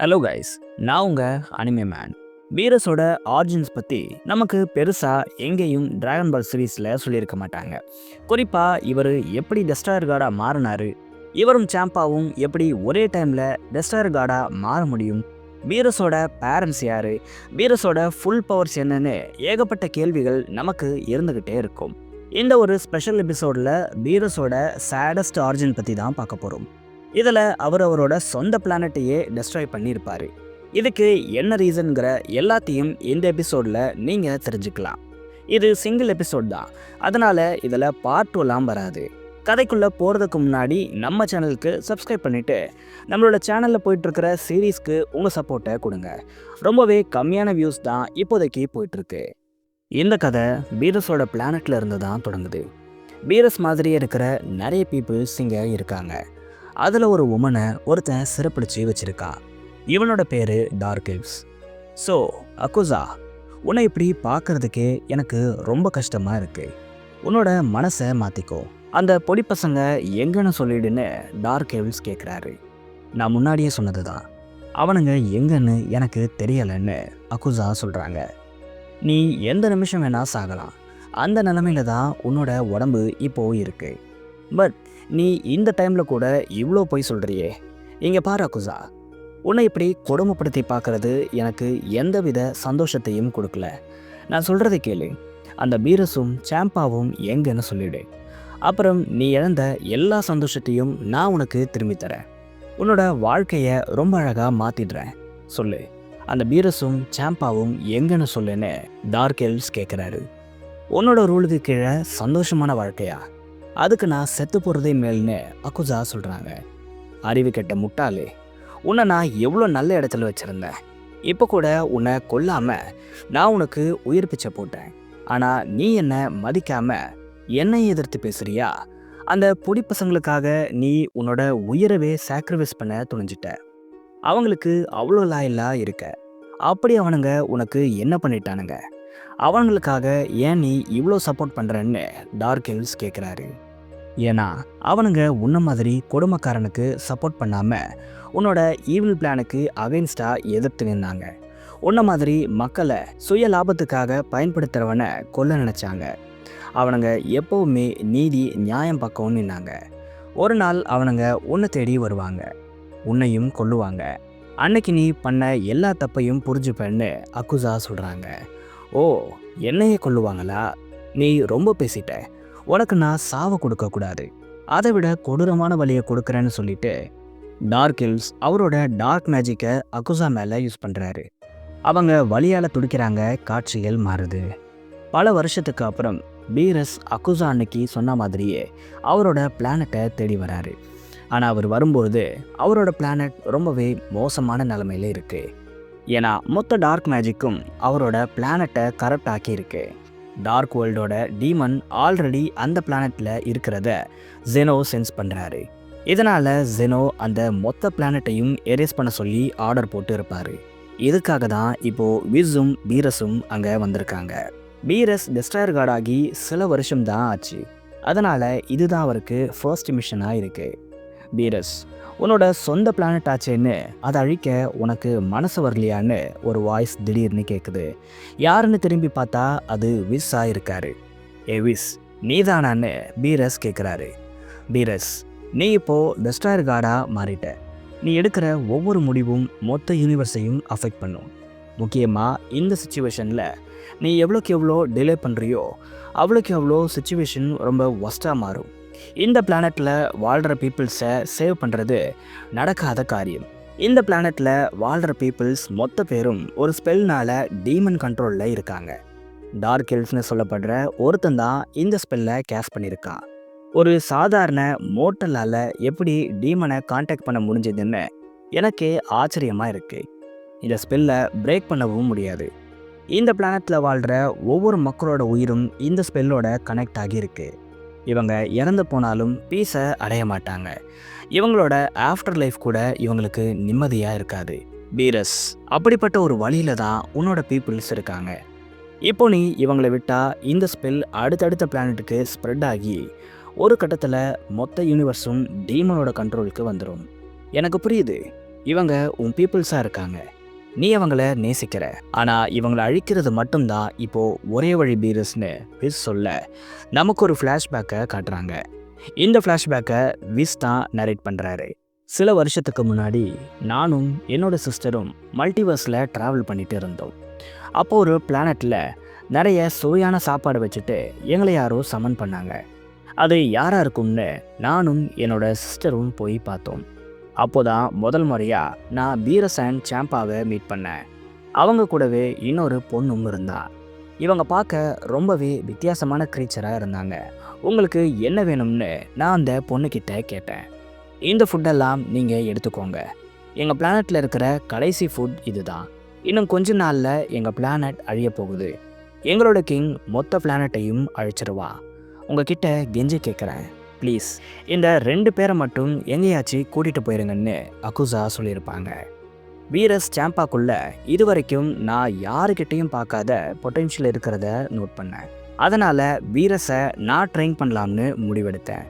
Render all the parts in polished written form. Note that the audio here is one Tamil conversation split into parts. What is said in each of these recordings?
ஹலோ கைஸ், நான் உங்க அனிமே மேன். பீரஸோட ஆரிஜின்ஸ் பற்றி நமக்கு பெருசாக எங்கேயும் டிராகன் பால் சீரீஸில் சொல்லியிருக்க மாட்டாங்க. குறிப்பாக இவர் எப்படி டெஸ்ட்ராயர் காடாக மாறினாரு, இவரும் சாம்பாவும் எப்படி ஒரே டைமில் டெஸ்ட்ராயர் காடாக மாற முடியும், பீரஸோட பேரண்ட்ஸ் யார், பீரஸோட ஃபுல் பவர்ஸ் என்னன்னு ஏகப்பட்ட கேள்விகள் நமக்கு இருந்துக்கிட்டே இருக்கும். இந்த ஒரு ஸ்பெஷல் எபிசோடில் பீரஸோட சேடஸ்ட் ஆரிஜின் பற்றி தான் பார்க்க போகிறோம். இதில் அவரோட சொந்த பிளானட்டையே டெஸ்ட்ராய் பண்ணியிருப்பார். இதுக்கு என்ன ரீசன்கிற எல்லாத்தையும் இந்த எபிசோடில் நீங்கள் தெரிஞ்சுக்கலாம். இது சிங்கிள் எபிசோட் தான், அதனால் இதில் பார்ட் 2லாம் வராது. கதைக்குள்ளே போகிறதுக்கு முன்னாடி நம்ம சேனலுக்கு சப்ஸ்கிரைப் பண்ணிவிட்டு நம்மளோட சேனலில் போயிட்டுருக்கிற சீரீஸ்க்கு உங்கள் சப்போர்ட்டை கொடுங்க. ரொம்பவே கம்மியான வியூஸ் தான் இப்போதைக்கு போயிட்டுருக்கு. இந்த கதை பீரஸோட பிளானட்டில் இருந்து தான் தொடங்குது. பீரஸ் மாதிரியே இருக்கிற நிறைய பீப்புள்ஸ் இங்கே இருக்காங்க. அதில் ஒரு உமனை ஒருத்தன் சிறப்பிடிச்சு வச்சிருக்கான். இவனோட பேர் டார்க் எல்வ்ஸ். ஸோ அக்குசா, உன்னை இப்படி பார்க்கறதுக்கே எனக்கு ரொம்ப கஷ்டமாக இருக்கு. உன்னோட மனசை மாற்றிக்கோ. அந்த பொடி பசங்க எங்கன்னு சொல்லிடுன்னு டார்க் எல்வ்ஸ் கேட்குறாரு. நான் முன்னாடியே சொன்னது தான், அவனுங்க எங்கன்னு எனக்கு தெரியலைன்னு அக்குசா சொல்கிறாங்க. நீ எந்த நிமிஷம் வேணா சாகலாம், அந்த நிலமையில தான் உன்னோட உடம்பு இப்போது இருக்கு. பட் நீ இந்த டைமில் கூட இவ்வளோ போய் சொல்கிறியே. இங்கே பாரு அக்குசா, உன்னை இப்படி கொடுமைப்படுத்தி பார்க்குறது எனக்கு எந்தவித சந்தோஷத்தையும் கொடுக்கல. நான் சொல்கிறத கேளு. அந்த பீரஸும் சாம்பாவும் எங்கன்னு சொல்லிடு. அப்புறம் நீ இழந்த எல்லா சந்தோஷத்தையும் நான் உனக்கு திரும்பி தரேன். உன்னோட வாழ்க்கையை ரொம்ப அழகாக மாற்றிடுறேன். சொல்லு. அந்த பீரஸும் சாம்பாவும் எங்கன்னு சொல்லுன்னு டார்க் எல்வ்ஸ் கேட்குறாரு. உன்னோட ரூலுக்கு கீழே சந்தோஷமான வாழ்க்கையா? அதுக்கு நான் செத்து போகிறதே மேல்னு அக்குசா சொல்கிறாங்க. அறிவு கெட்ட முட்டாளே, உன்னை நான் எவ்வளோ நல்ல இடத்துல வச்சுருந்தேன். இப்போ கூட உன்னை கொல்லாமல் நான் உனக்கு உயிர் பிச்சை போட்டேன். ஆனால் நீ என்னை மதிக்காமல் என்னை எதிர்த்து பேசுறியா? அந்த பொடி பசங்களுக்காக நீ உன்னோட உயிரவே சாக்ரிஃபைஸ் பண்ண துணிஞ்சிட்ட. அவங்களுக்கு அவ்வளோ லாயலாக இருக்க. அப்படி அவனுங்க உனக்கு என்ன பண்ணிட்டானுங்க? அவங்களுக்காக ஏன் நீ இவ்வளோ சப்போர்ட் பண்ணுறன்னு டார்க் எல்வ்ஸ் கேட்குறாரு. ஏன்னா அவனுங்க உன்ன மாதிரி கொடுமைக்காரனுக்கு சப்போர்ட் பண்ணாமல் உன்னோட ஈவில் பிளானுக்கு அகைன்ஸ்டாக எதிர்த்து நின்னாங்க. உன்ன மாதிரி மக்களை சுய லாபத்துக்காக பயன்படுத்துகிறவனை கொல்ல நினச்சாங்க. அவனுங்க எப்போவுமே நீதி நியாயம் பக்கம் நின்னாங்க. ஒரு நாள் அவனுங்க உன்னை தேடி வருவாங்க, உன்னையும் கொல்லுவாங்க. அன்னைக்கு நீ பண்ண எல்லா தப்பையும் புரிஞ்சுப்பேன்னு அக்குசா சொல்கிறாங்க. ஓ, என்னையே கொல்லுவாங்களா? நீ ரொம்ப பேசிட்ட. உனக்கு நான் சாவை கொடுக்கக்கூடாது, அதை விட கொடூரமான வழியை கொடுக்குறேன்னு சொல்லிட்டு டார்க் எல்வ்ஸ் அவரோட டார்க் மேஜிக்கை அக்குசா மேலே யூஸ் பண்ணுறாரு. அவங்க வலியால் துடிக்கிறாங்க. காட்சிகள் மாறுது. பல வருஷத்துக்கு அப்புறம் பீரஸ் அக்குசா அன்னைக்கு சொன்ன மாதிரியே அவரோட பிளானட்டை தேடி வராரு. ஆனால் அவர் வரும்போது அவரோட பிளானட் ரொம்பவே மோசமான நிலைமையில இருக்குது. ஏன்னா மொத்த டார்க் மேஜிக்கும் அவரோட பிளானட்டை கரப்ட் ஆக்கியிருக்கு. டார்க் வேர்ல்டோட டீமன் ஆல்ரெடி அந்த பிளானட்டில் இருக்கிறத ஜெனோ சென்ஸ் பண்ணுறாரு. இதனால் ஜெனோ அந்த மொத்த பிளானட்டையும் எரேஸ் பண்ண சொல்லி ஆர்டர் போட்டு இருப்பார். இதுக்காக தான் இப்போது விஸும் பீரஸும் அங்கே வந்திருக்காங்க. பீரஸ் டெஸ்ட்ராயர் காடாகி சில வருஷம் தான் ஆச்சு. அதனால் இதுதான் அவருக்கு ஃபர்ஸ்ட் மிஷனாக இருக்குது. பீரஸ், உன்னோட சொந்த பிளானட் ஆச்சேன்னு அதை அழிக்க உனக்கு மனசு வரலையான்னு ஒரு வாய்ஸ் திடீர்னு கேட்குது. யாருன்னு திரும்பி பார்த்தா அது விஸ்ஸாக இருக்காரு. ஏ விஸ், நீதானான்னு பீரஸ் கேட்குறாரு. பீரஸ், நீ இப்போது டெஸ்ட்ராயர் காடாக மாறிட்ட. நீ எடுக்கிற ஒவ்வொரு முடிவும் மொத்த யூனிவர்ஸையும் அஃபெக்ட் பண்ணும். முக்கியமாக இந்த சுச்சுவேஷனில் நீ எவ்வளோக்கு எவ்வளோ டிலே பண்ணுறியோ அவ்வளோக்கு எவ்வளோ சுச்சுவேஷன் ரொம்ப ஒஸ்ட்டாக மாறும். இந்த பிளானட்டில் வாழ்கிற பீப்புள்ஸை சேவ் பண்ணுறது நடக்காத காரியம். இந்த பிளானட்டில் வாழ்கிற பீப்புள்ஸ் மொத்த பேரும் ஒரு ஸ்பெல்னால் டீமன் கண்ட்ரோலில் இருக்காங்க. டார்க் எல்வ்ஸ்னு சொல்லப்படுற ஒருத்தன் தான் இந்த ஸ்பெல்லை கேஸ்ட் பண்ணியிருக்கான். ஒரு சாதாரண மோட்டலால் எப்படி டீமனை கான்டாக்ட் பண்ண முடிஞ்சதுன்னு எனக்கே ஆச்சரியமாக இருக்குது. இந்த ஸ்பெல்லை பிரேக் பண்ணவும் முடியாது. இந்த பிளானட்டில் வாழ்கிற ஒவ்வொரு மக்களோட உயிரும் இந்த ஸ்பெல்லோட கனெக்ட் ஆகியிருக்கு. இவங்க இறந்து போனாலும் பீஸை அடைய மாட்டாங்க. இவங்களோட ஆஃப்டர் லைஃப் கூட இவங்களுக்கு நிம்மதியாக இருக்காது. பீரஸ், அப்படிப்பட்ட ஒரு வழியில் தான் உன்னோட பீப்புள்ஸ் இருக்காங்க. இப்போ நீ இவங்களை விட்டால் இந்த ஸ்பெல் அடுத்தடுத்த பிளானட்டுக்கு ஸ்ப்ரெட் ஆகி ஒரு கட்டத்தில் மொத்த யூனிவர்ஸும் டீமனோட கண்ட்ரோலுக்கு வந்துடும். எனக்கு புரியுது, இவங்க உன் பீப்புள்ஸாக இருக்காங்க, நீ அவங்கள நேசிக்கிற, ஆனால் இவங்களை அழிக்கிறது மட்டும்தான் இப்போ ஒரே வழி பீரஸ்னு விஸ் சொல்ல நமக்கு ஒரு ஃப்ளாஷ்பேக்கை காட்டுறாங்க. இந்த ஃப்ளாஷ்பேக்கை விஸ் தான் நரேட் பண்ணுறாரு. சில வருஷத்துக்கு முன்னாடி நானும் என்னோட சிஸ்டரும் மல்டிவர்ஸில் ட்ராவல் பண்ணிட்டு இருந்தோம். அப்போ ஒரு பிளானட்டில் நிறைய சுவையான சாப்பாடு வச்சுட்டு எங்களை யாரோ சமன் பண்ணாங்க. அது யாராக இருக்கும்னு நானும் என்னோட சிஸ்டரும் போய் பார்த்தோம். அப்போதான் முதல் முறையாக நான் பீரஸ் அண்ட் சாம்பாவை மீட் பண்ணேன். அவங்க கூடவே இன்னொரு பொண்ணும் இருந்தா. இவங்க பார்க்க ரொம்பவே வித்தியாசமான க்ரீச்சராக இருந்தாங்க. உங்களுக்கு என்ன வேணும்னு நான் அந்த பொண்ணுக்கிட்ட கேட்டேன். இந்த ஃபுட்டெல்லாம் நீங்கள் எடுத்துக்கோங்க, எங்கள் பிளானட்டில் இருக்கிற கடைசி ஃபுட் இதுதான். இன்னும் கொஞ்ச நாளில் எங்கள் பிளானட் அழிய போகுது. எங்களோட கிங் மொத்த பிளானட்டையும் அழிச்சிருவா. உங்ககிட்ட கெஞ்சி கேட்குறேன், ப்ளீஸ் இந்த 2 பேரை மட்டும் எங்கேயாச்சும் கூட்டிகிட்டு போயிருங்கன்னு அகுசா சொல்லியிருப்பாங்க. பீரஸ் சாம்பாக்குள்ள இதுவரைக்கும் நான் யாருக்கிட்டையும் பார்க்காத பொட்டென்ஷியல் இருக்கிறத நோட் பண்ணேன். அதனால் பீரஸை நான் ட்ரெயின் பண்ணலாம்னு முடிவெடுத்தேன்.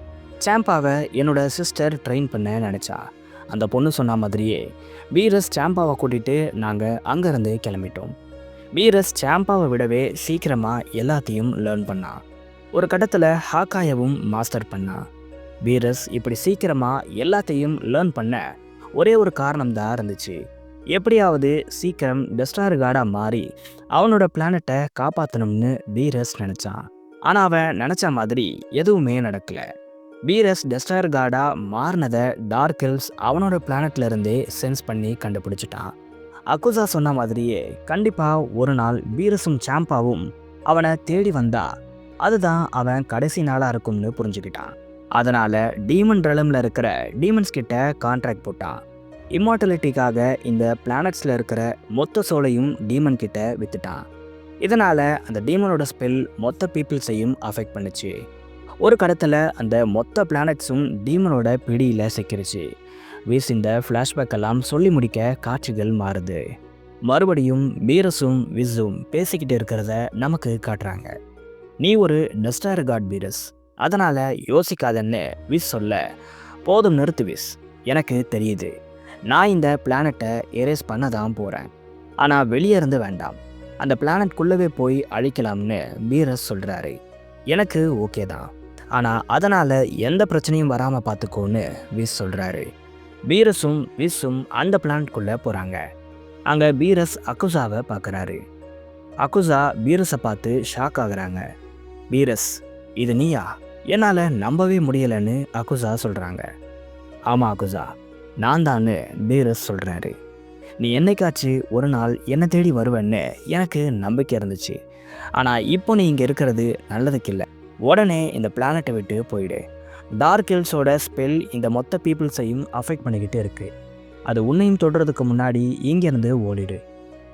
சாம்பாவை என்னோட சிஸ்டர் ட்ரெயின் பண்ண நினச்சா. அந்த பொண்ணு சொன்ன மாதிரியே பீரஸ் சாம்பாவை கூட்டிகிட்டு நாங்கள் அங்கேருந்து கிளம்பிட்டோம். பீரஸ் சாம்பாவை விடவே சீக்கிரமாக எல்லாத்தையும் லேர்ன் பண்ணா. ஒரு கட்டத்தில் ஹாக்காயவும் மாஸ்டர் பண்ணா. பீரஸ் இப்படி சீக்கிரமாக எல்லாத்தையும் லேர்ன் பண்ண ஒரே ஒரு காரணம் தான் இருந்துச்சு. எப்படியாவது சீக்கிரம் டெஸ்ட்ராயர் காடாக மாறி அவனோட பிளானட்டை காப்பாற்றணும்னு பீரஸ் நினச்சான். ஆனால் அவன் நினச்ச மாதிரி எதுவுமே நடக்கலை. பீரஸ் டெஸ்ட்ராயர் காடாக மாறினதை டார்க் எல்வ்ஸ் அவனோட பிளானட்ல இருந்தே சென்ஸ் பண்ணி கண்டுபிடிச்சிட்டான். அகுசா சொன்ன மாதிரியே கண்டிப்பாக ஒரு நாள் பீரஸும் சாம்பாவும் அவனை தேடி வந்தா அதுதான் அவன் கடைசி நாளாக இருக்கும்னு புரிஞ்சுக்கிட்டான். அதனால் டீமன் ரெலமில் இருக்கிற டீமன்ஸ் கிட்ட கான்ட்ராக்ட் போட்டான். இம்மார்டலிட்டிக்காக இந்த பிளானட்ஸில் இருக்கிற மொத்த சோலையும் டீமன் கிட்ட வித்துட்டான். இதனால் அந்த டீமனோட ஸ்பெல் மொத்த பீப்புள்ஸையும் அஃபெக்ட் பண்ணுச்சு. ஒரு கடத்தில் அந்த மொத்த பிளானட்ஸும் டீமனோட பிடியில் சிக்கிருச்சு. விஸ் இந்த ஃப்ளாஷ்பேக்கெல்லாம் சொல்லி முடிக்க காட்சிகள் மாறுது. மறுபடியும் பீரஸும் விஸ்ஸும் பேசிக்கிட்டு இருக்கிறத நமக்கு காட்டுறாங்க. நீ ஒரு டெஸ்ட்ராயர் காட் பீரஸ், அதனால் யோசிக்காதன்னு விஸ் சொல்ல, போதும் நிறுத்து விஸ், எனக்கு தெரியுது, நான் இந்த பிளானட்டை எரேஸ் பண்ண தான் போகிறேன். ஆனால் வெளியே இருந்து வேண்டாம், அந்த பிளானட்குள்ளவே போய் அழிக்கலாம்னு பீரஸ் சொல்கிறாரு. எனக்கு ஓகே தான், ஆனால் அதனால் எந்த பிரச்சனையும் வராமல் பார்த்துக்கோன்னு விஸ் சொல்கிறாரு. பீரஸும் விஸ்ஸும் அந்த பிளானட்குள்ளே போகிறாங்க. அங்கே பீரஸ் அகுசாவை பார்க்குறாரு. அகுசா பீரஸை பார்த்து ஷாக் ஆகுறாங்க. பீரஸ், இது நீயா? என்னால் நம்பவே முடியலைன்னு அகுசா சொல்கிறாங்க. ஆமாம் அகுசா, நான் தான்னு பீரஸ் சொல்கிறாரு. நீ என்னைக்காச்சு ஒரு நாள் என்னை தேடி வருவேன்னு எனக்கு நம்பிக்கை இருந்துச்சு. ஆனால் இப்போ நீ இங்கே இருக்கிறது நல்லதுக்கு இல்லை. உடனே இந்த பிளானட்டை விட்டு போயிடு. டார்க் எல்வ்ஸோட ஸ்பெல் இந்த மொத்த பீப்புள்ஸையும் அஃபெக்ட் பண்ணிக்கிட்டு இருக்குது. அது உன்னையும் தொடுறதுக்கு முன்னாடி இங்கேருந்து ஓடிடு.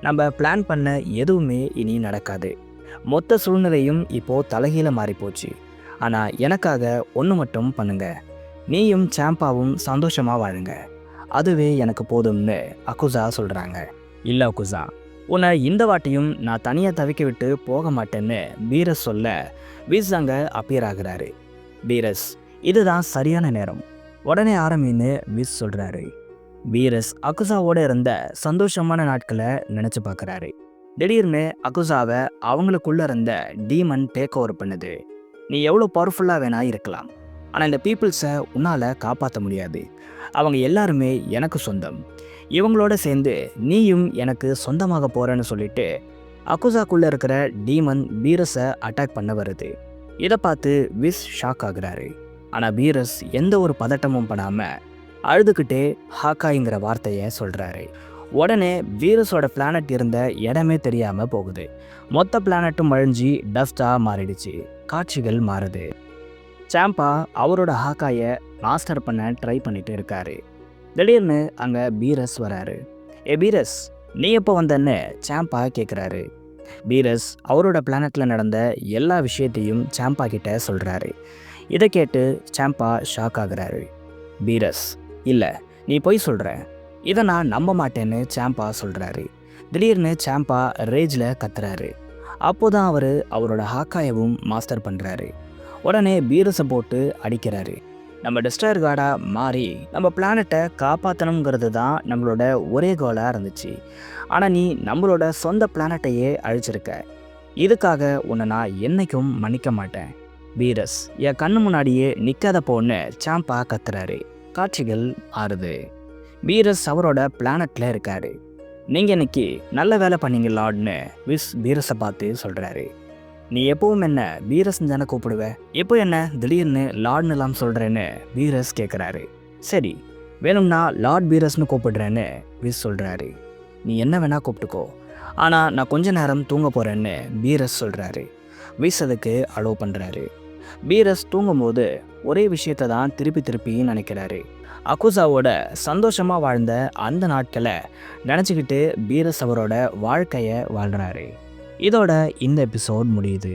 நம்ம பிளான் பண்ண எதுவுமே இனி நடக்காது. மொத்த சூழ்நிலையும் இப்போது தலைகீழ மாறிப்போச்சு. ஆனால் எனக்காக ஒன்று மட்டும் பண்ணுங்க, நீயும் சாம்பாவும் சந்தோஷமாக வாழுங்க, அதுவே எனக்கு போதும்னு அகுசா சொல்கிறாங்க. இல்லை அகுசா, உன்னை இந்த வாட்டியும் நான் தனியாக தவிக்க விட்டு போக மாட்டேன்னு பீரஸ் சொல்ல விஸ் அங்கே அப்பியர் ஆகுறாரு. பீரஸ், இதுதான் சரியான நேரம், உடனே ஆரம்பின்னு விஸ் சொல்கிறாரு. பீரஸ் அகுசாவோடு இருந்த சந்தோஷமான நாட்களை நினச்சி பார்க்குறாரு. திடீர்னு அகுசாவை அவங்களுக்குள்ள இருந்த டீமன் டேக் ஓவர் பண்ணுது. நீ எவ்வளோ பவர்ஃபுல்லாக வேணா இருக்கலாம், ஆனால் இந்த பீப்புள்ஸை உன்னால் காப்பாற்ற முடியாது. அவங்க எல்லாருமே எனக்கு சொந்தம், இவங்களோட சேர்ந்து நீயும் எனக்கு சொந்தமாக போகிறேன்னு சொல்லிட்டு அகுசாக்குள்ளே இருக்கிற டீமன் பீரஸை அட்டாக் பண்ண வருது. இதை பார்த்து விஸ் ஷாக் ஆகுறாரு. ஆனால் பீரஸ் எந்த ஒரு பதட்டமும் பண்ணாமல் அழுதுகிட்டே ஹாக்காய்ங்கிற வார்த்தையை சொல்கிறாரு. உடனே பீரஸோட பிளானட் இருந்த இடமே தெரியாமல் போகுது. மொத்த பிளானட்டும் அழிஞ்சி டஸ்டாக மாறிடுச்சு. காட்சிகள் மாறுது. சாம்பா அவரோட ஹாக்காயை மாஸ்டர் பண்ண ட்ரை பண்ணிட்டு இருக்காரு. திடீர்னு அங்கே பீரஸ் வராரு. ஏ பீரஸ், நீ எப்போ வந்தன்னு சாம்பா கேட்குறாரு. பீரஸ் அவரோட பிளானட்டில் நடந்த எல்லா விஷயத்தையும் சாம்பா கிட்ட சொல்கிறாரு. இதை கேட்டு சாம்பா ஷாக் ஆகுறாரு. பீரஸ், இல்லை நீ போய் சொல்கிற, இதை நான் நம்ப மாட்டேன்னு சாம்பா சொல்கிறாரு. திடீர்னு சாம்பா ரேஜில் கத்துறாரு. அப்போதான் அவரோட ஹாக்காயவும் மாஸ்டர் பண்ணுறாரு. உடனே பீரஸை போட்டு அடிக்கிறாரு. நம்ம டெஸ்ட்ராயர் கார்டாக மாறி நம்ம பிளானட்டை காப்பாற்றணுங்கிறது தான் நம்மளோட ஒரே கோலாக இருந்துச்சு. ஆனால் நீ நம்மளோட சொந்த பிளானட்டையே அழிச்சிருக்க. இதுக்காக உன்னை நான் என்னைக்கும் மன்னிக்க மாட்டேன். பீரஸ் என் கண்ணு முன்னாடியே நிற்காத பொண்ணு சாம்பா கத்துறாரு. காட்சிகள் ஆறுது. பீரஸ் அவரோட பிளானட்டில் இருக்காரு. நீங்கள் இன்னைக்கு நல்ல வேலை பண்ணீங்க லார்ட்னு பீரஸை பார்த்து சொல்கிறாரு. நீ எப்பவும் என்ன பீரஸ் தானே கூப்பிடுவ, எப்போ என்ன திடீர்னு லார்ட்னு எல்லாம் சொல்கிறேன்னு பீரஸ் கேட்குறாரு. சரி, வேணும்னா லார்ட் பீரஸ்னு கூப்பிடுறேன்னு சொல்கிறாரு. நீ என்ன வேணா கூப்பிட்டுக்கோ, ஆனால் நான் கொஞ்ச நேரம் தூங்க போகிறேன்னு பீரஸ் சொல்கிறாரு. அதுக்கு அலோவ் பண்ணுறாரு. பீரஸ் தூங்கும்போது ஒரே விஷயத்தை தான் திருப்பி திருப்பி நினைக்கிறாரு. அகுசாவோட சந்தோஷமாக வாழ்ந்த அந்த நாட்களை நினச்சிக்கிட்டு பீரஸ் அவரோட வாழ்க்கையை வாழ்கிறாரு. இதோட இந்த எபிசோட் முடியுது.